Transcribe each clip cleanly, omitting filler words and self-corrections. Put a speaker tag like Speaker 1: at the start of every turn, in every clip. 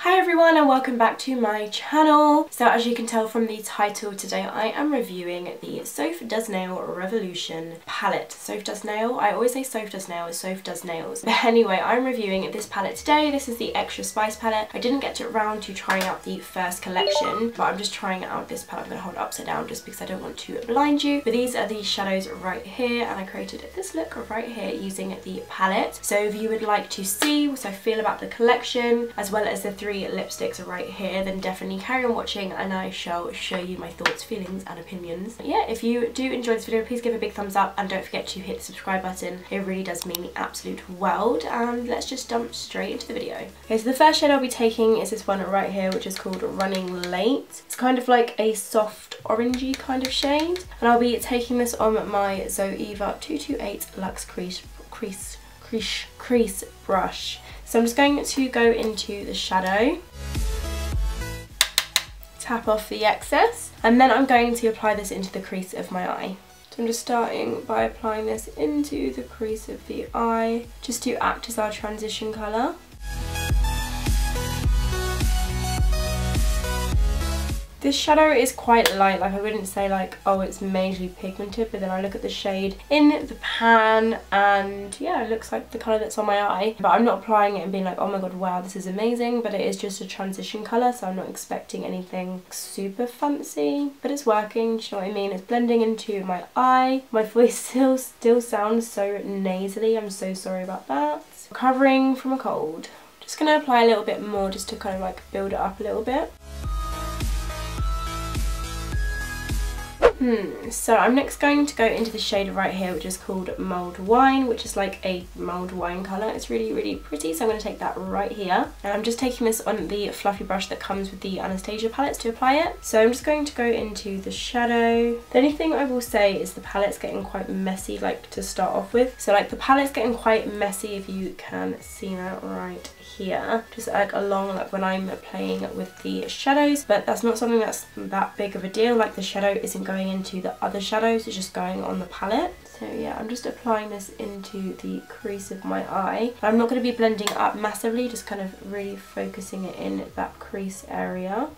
Speaker 1: Hi everyone and welcome back to my channel. So as you can tell from the title, today I am reviewing the Soph Does Nail Revolution palette. Soph Does Nail, I always say Soph Does Nail, Soph Does Nails. But anyway, I'm reviewing this palette today. This is the Extra Spice palette. I didn't get around to trying out the first collection, but I'm just trying out this palette. I'm going to hold it upside down just because I don't want to blind you. But these are the shadows right here, and I created this look right here using the palette. So if you would like to see what I feel about the collection, as well as the three lipsticks right here, then definitely carry on watching and I shall show you my thoughts, feelings and opinions. Yeah, if you do enjoy this video, please give a big thumbs up and don't forget to hit the subscribe button. It really does mean the absolute world. And let's just jump straight into the video. Okay, so the first shade I'll be taking is this one right here, which is called Running Late. It's kind of like a soft orangey kind of shade, and I'll be taking this on my Zoeva 228 Luxe Crease brush. So I'm just going to go into the shadow, tap off the excess, and then I'm going to apply this into the crease of my eye. So I'm just starting by applying this into the crease of the eye, just to act as our transition colour. This shadow is quite light, like I wouldn't say like, oh, it's majorly pigmented, but then I look at the shade in the pan and yeah, it looks like the colour that's on my eye. But I'm not applying it and being like, oh my god, wow, this is amazing, but it is just a transition colour, so I'm not expecting anything super fancy. But it's working, do you know what I mean? It's blending into my eye. My voice still sounds so nasally, I'm so sorry about that. Recovering from a cold. Just going to apply a little bit more just to kind of like build it up a little bit. So I'm next going to go into the shade right here, which is called Mulled Wine, which is like a mulled wine colour. It's really, really pretty, so I'm going to take that right here. And I'm just taking this on the fluffy brush that comes with the Anastasia palettes to apply it. So I'm just going to go into the shadow. The only thing I will say is the palette's getting quite messy, like to start off with. So like the palette's getting quite messy, if you can see that right here, just like along like when I'm playing with the shadows, but that's not something that's that big of a deal. Like the shadow isn't going into the other shadows, it's just going on the palette. So yeah, I'm just applying this into the crease of my eye. I'm not going to be blending up massively, just kind of really focusing it in that crease area.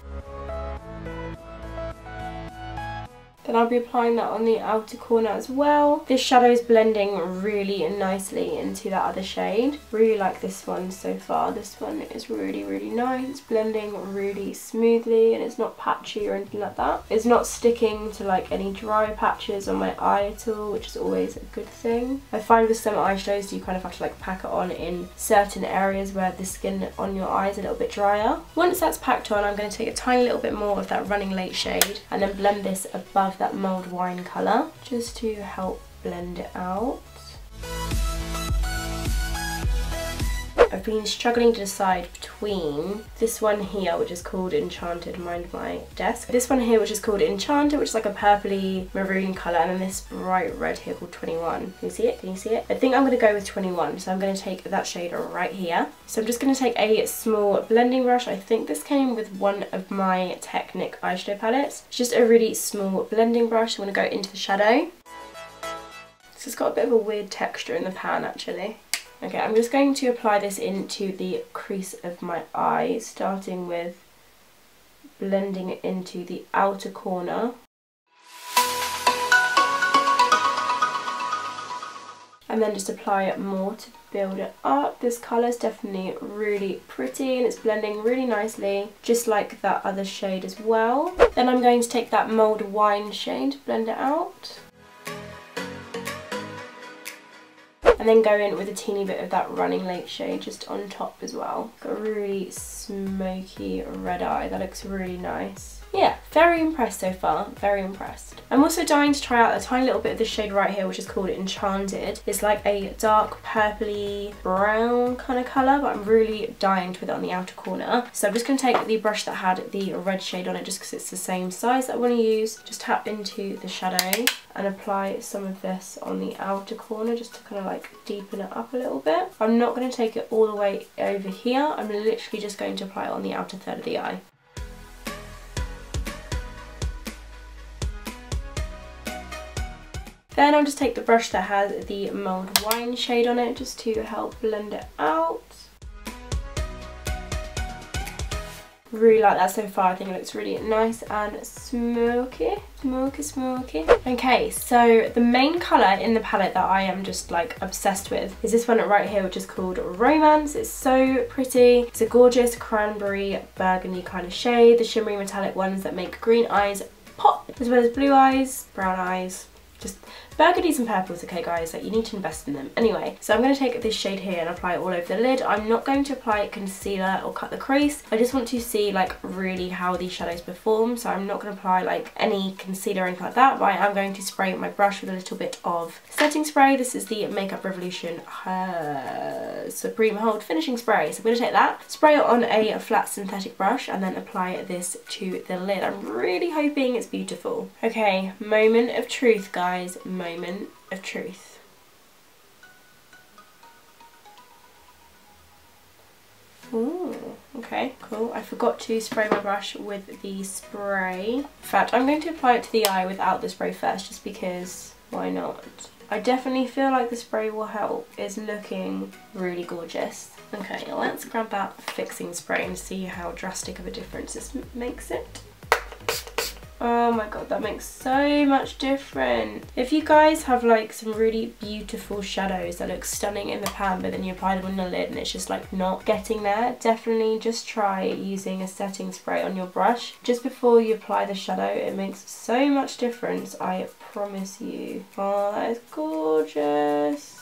Speaker 1: Then I'll be applying that on the outer corner as well. This shadow is blending really nicely into that other shade. Really like this one so far. This one is really, really nice. It's blending really smoothly and it's not patchy or anything like that. It's not sticking to like any dry patches on my eye at all, which is always a good thing. I find with some eyeshadows you kind of have to like pack it on in certain areas where the skin on your eye is a little bit drier. Once that's packed on, I'm going to take a tiny little bit more of that Running Late shade and then blend this above that mulled wine colour just to help blend it out. I've been struggling to decide between this one here, which is called Enchanted, mind my desk. This one here, which is called Enchanted, which is like a purpley maroon colour, and then this bright red here called 21. Can you see it? Can you see it? I think I'm going to go with 21, so I'm going to take that shade right here. So I'm just going to take a small blending brush. I think this came with one of my Technic eyeshadow palettes. It's just a really small blending brush. I'm going to go into the shadow. So it's got a bit of a weird texture in the pan actually. Okay, I'm just going to apply this into the crease of my eye, starting with blending it into the outer corner. And then just apply it more to build it up. This colour is definitely really pretty and it's blending really nicely, just like that other shade as well. Then I'm going to take that Mulled Wine shade to blend it out. And then go in with a teeny bit of that Running Late shade just on top as well. Got a really smoky red eye, that looks really nice. Yeah, very impressed so far, very impressed. I'm also dying to try out a tiny little bit of this shade right here, which is called Enchanted. It's like a dark purpley brown kind of colour, but I'm really dying to put it on the outer corner. So I'm just going to take the brush that had the red shade on it, just because it's the same size that I want to use. Just tap into the shadow and apply some of this on the outer corner just to kind of like deepen it up a little bit. I'm not going to take it all the way over here, I'm literally just going to apply it on the outer third of the eye. Then I'll just take the brush that has the Mulled Wine shade on it just to help blend it out. Really like that so far. I think it looks really nice and smoky. Smoky. Okay, so the main colour in the palette that I am just like obsessed with is this one right here, which is called Romance. It's so pretty. It's a gorgeous cranberry burgundy kind of shade. The shimmery metallic ones that make green eyes pop, as well as blue eyes, brown eyes, just burgundies and purples, okay guys, like you need to invest in them. Anyway, so I'm going to take this shade here and apply it all over the lid. I'm not going to apply concealer or cut the crease. I just want to see like really how these shadows perform, so I'm not going to apply like any concealer or anything like that, but I am going to spray my brush with a little bit of setting spray. This is the Makeup Revolution Supreme Hold Finishing Spray. So I'm going to take that, spray it on a flat synthetic brush, and then apply this to the lid. I'm really hoping it's beautiful. Okay, moment of truth, guys. Moment of truth. Ooh, okay, cool. I forgot to spray my brush with the spray. In fact, I'm going to apply it to the eye without the spray first, just because why not? I definitely feel like the spray will help. It's looking really gorgeous. Okay, let's grab that fixing spray and see how drastic of a difference this makes it. Oh my god, that makes so much difference. If you guys have like some really beautiful shadows that look stunning in the pan, but then you apply them on the lid and it's just like not getting there, definitely just try using a setting spray on your brush just before you apply the shadow. It makes so much difference, I promise you. Oh, that is gorgeous.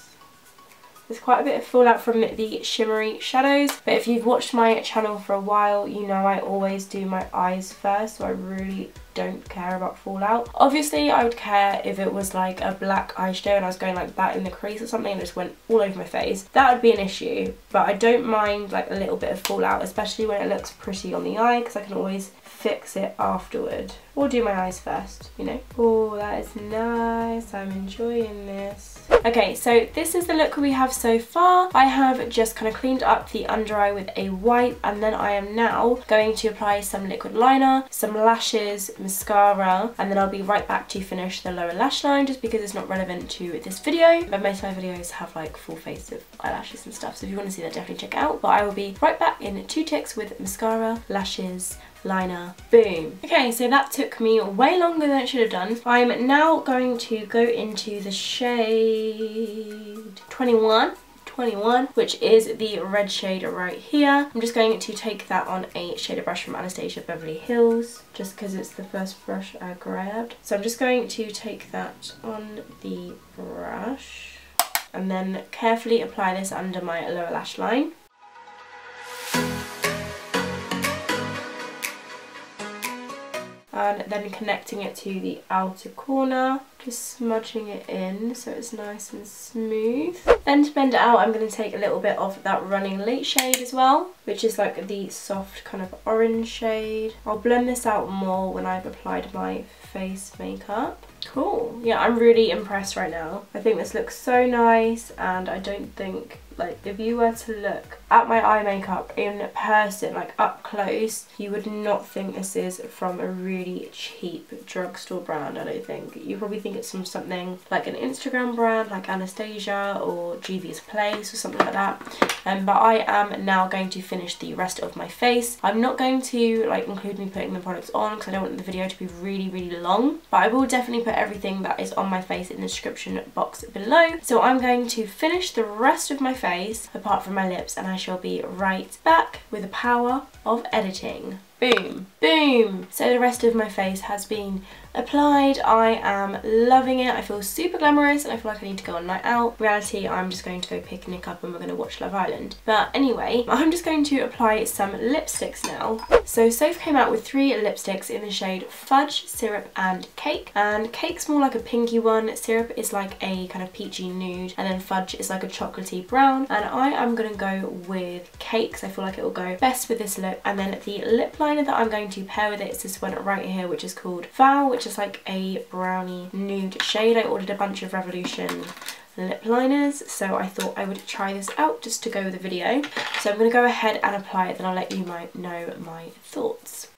Speaker 1: There's quite a bit of fallout from the shimmery shadows, but if you've watched my channel for a while, you know I always do my eyes first, so I really don't care about fallout. Obviously I would care if it was like a black eyeshadow and I was going like that in the crease or something and it just went all over my face. That would be an issue, but I don't mind like a little bit of fallout, especially when it looks pretty on the eye, because I can always fix it afterward. Or do my eyes first, you know. Oh, that is nice. I'm enjoying this. Okay, so this is the look we have so far. I have just kind of cleaned up the under eye with a wipe, and then I am now going to apply some liquid liner, some lashes, mascara, and then I'll be right back to finish the lower lash line, just because it's not relevant to this video, but most of my videos have like full face of eyelashes and stuff, so if you want to see that, definitely check it out. But I will be right back in 2 ticks with mascara, lashes, liner, boom. Okay, so that took me way longer than it should have done. I'm now going to go into the shade 21, which is the red shade right here. I'm just going to take that on a shader brush from Anastasia Beverly Hills, just because it's the first brush I grabbed. So I'm just going to take that on the brush and then carefully apply this under my lower lash line. And then connecting it to the outer corner, just smudging it in so it's nice and smooth. Then to blend it out, I'm going to take a little bit of that Running Late shade as well, which is like the soft kind of orange shade. I'll blend this out more when I've applied my face makeup. Cool. Yeah, I'm really impressed right now. I think this looks so nice, and I don't think, like, if you were to look at my eye makeup in person, like up close, you would not think this is from a really cheap drugstore brand, I don't think. You probably think it's from something like an Instagram brand like Anastasia or Juvia's Place or something like that. But I am now going to finish the rest of my face. I'm not going to like include me putting the products on because I don't want the video to be really long, but I will definitely put everything that is on my face in the description box below. So I'm going to finish the rest of my face apart from my lips, and I shall be right back with the power of editing. Boom, boom. So the rest of my face has been applied. I am loving it. I feel super glamorous and I feel like I need to go on a night out. In reality, I'm just going to go pick Nick up and we're going to watch Love Island. But anyway, I'm just going to apply some lipsticks now. So Soph came out with 3 lipsticks in the shade Fudge, Syrup and Cake. And Cake's more like a pinky one, Syrup is like a kind of peachy nude, and then Fudge is like a chocolatey brown. And I am going to go with Cake because I feel like it will go best with this look. And then the lip liner that I'm going to pair with it is this one right here, which is called Vow, which is like a brownie nude shade. I ordered a bunch of Revolution lip liners, so I thought I would try this out just to go with the video. So I'm going to go ahead and apply it, then I'll let you know my thoughts.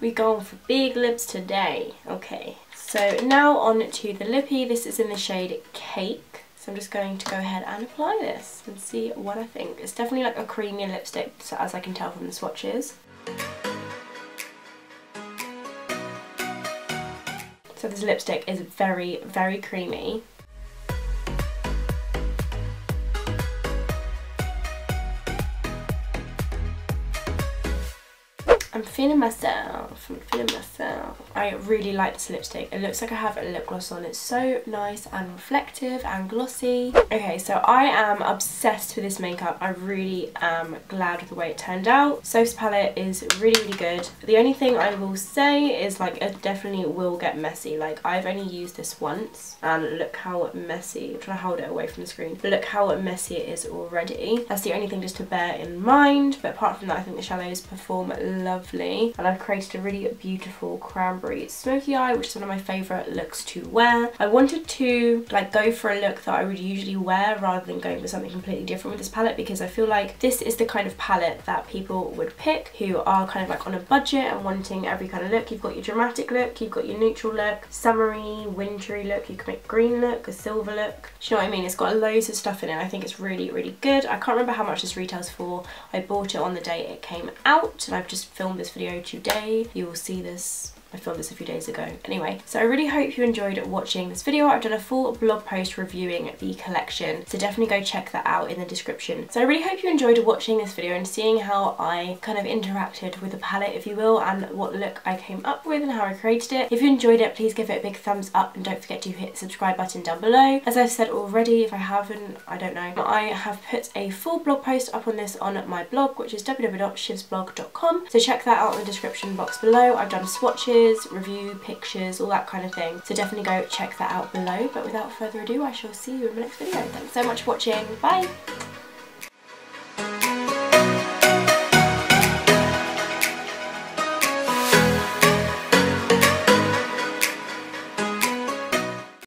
Speaker 1: We going for big lips today. Okay, so now on to the lippy. This is in the shade Cake. So I'm just going to go ahead and apply this and see what I think. It's definitely like a creamy lipstick, so as I can tell from the swatches. So this lipstick is very, very creamy. I'm feeling myself, I really like this lipstick. It looks like I have a lip gloss on. It's so nice and reflective and glossy. Okay, so I am obsessed with this makeup. I really am glad with the way it turned out. Soph's palette is really, really good. The only thing I will say is like it definitely will get messy. Like I've only used this once and look how messy. I'm trying to hold it away from the screen. But look how messy it is already. That's the only thing just to bear in mind. But apart from that, I think the shadows perform lovely. And I've created a really beautiful cranberry smoky eye, which is one of my favourite looks to wear. I wanted to like go for a look that I would usually wear rather than going for something completely different with this palette, because I feel like this is the kind of palette that people would pick who are kind of like on a budget and wanting every kind of look. You've got your dramatic look, you've got your neutral look, summery, wintry look, you can make green look, a silver look. Do you know what I mean? It's got loads of stuff in it. I think it's really, really good. I can't remember how much this retails for. I bought it on the day it came out and I've just filmed this video today. You will see this. I filmed this a few days ago. Anyway, so I really hope you enjoyed watching this video. I've done a full blog post reviewing the collection, so definitely go check that out in the description. So I really hope you enjoyed watching this video and seeing how I kind of interacted with the palette, if you will, and what look I came up with and how I created it. If you enjoyed it, please give it a big thumbs up and don't forget to hit the subscribe button down below. As I've said already, if I haven't, I don't know. I have put a full blog post up on this on my blog, which is www.shivsblog.com, so check that out in the description box below. I've done swatches, review, pictures, all that kind of thing, so definitely go check that out below. But without further ado, I shall see you in my next video. Thanks so much for watching. Bye!